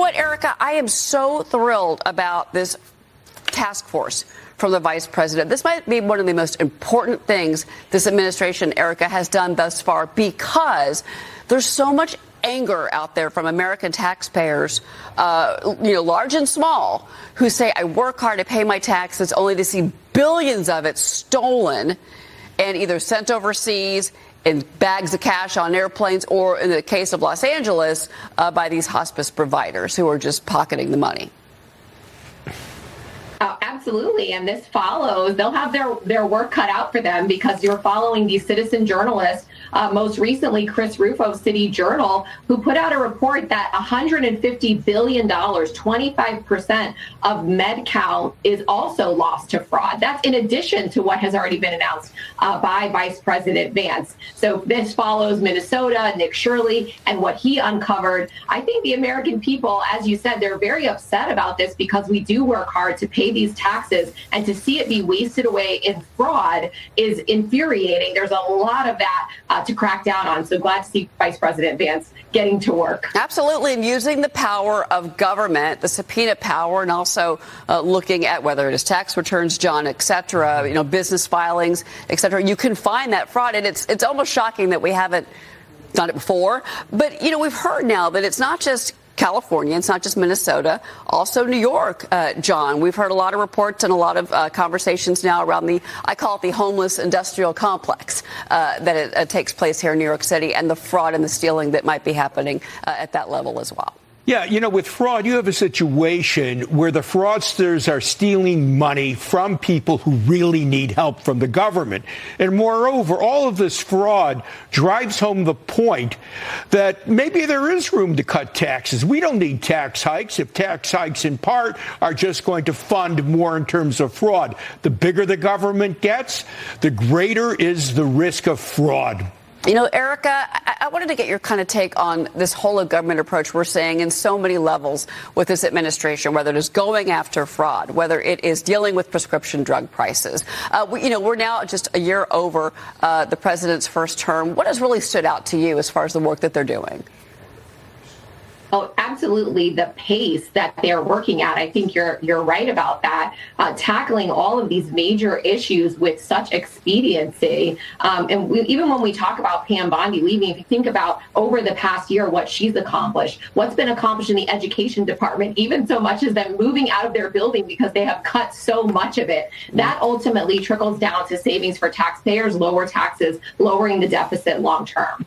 what, Erika? I am so thrilled about this task force from the vice president. This might be one of the most important things this administration, Erika, has done thus far, because there's so much anger out there from American taxpayers, large and small, who say, I work hard to pay my taxes only to see billions of it stolen and either sent overseas in bags of cash on airplanes, or in the case of Los Angeles, by these hospice providers who are just pocketing the money. Absolutely. And this follows. They'll have their work cut out for them, because you're following these citizen journalists. Most recently, Chris Rufo, City Journal, who put out a report that $150 billion, 25% of Med-Cal, is also lost to fraud. That's in addition to what has already been announced by Vice President Vance. So this follows Minnesota, Nick Shirley, and what he uncovered. I think the American people, as you said, they're very upset about this, because we do work hard to pay these taxes, and to see it be wasted away in fraud is infuriating. There's a lot of that to crack down on. So glad to see Vice President Vance getting to work. Absolutely. And using the power of government, the subpoena power, and also looking at whether it is tax returns, John, et cetera, business filings, et cetera. You can find that fraud. And it's almost shocking that we haven't done it before. But, we've heard now that it's not just California, it's not just Minnesota, also New York, John. We've heard a lot of reports and a lot of conversations now around I call it the homeless industrial complex, that it takes place here in New York City, and the fraud and the stealing that might be happening at that level as well. Yeah, with fraud, you have a situation where the fraudsters are stealing money from people who really need help from the government. And moreover, all of this fraud drives home the point that maybe there is room to cut taxes. We don't need tax hikes if tax hikes in part are just going to fund more in terms of fraud. The bigger the government gets, the greater is the risk of fraud. Erika, I wanted to get your kind of take on this whole of government approach we're seeing in so many levels with this administration, whether it is going after fraud, whether it is dealing with prescription drug prices. We're now just a year over the president's first term. What has really stood out to you as far as the work that they're doing? Oh, absolutely. The pace that they're working at. I think you're right about that. Tackling all of these major issues with such expediency. Even when we talk about Pam Bondi leaving, if you think about over the past year, what she's accomplished, what's been accomplished in the education department, even so much as them moving out of their building because they have cut so much of it. That ultimately trickles down to savings for taxpayers, lower taxes, lowering the deficit long term.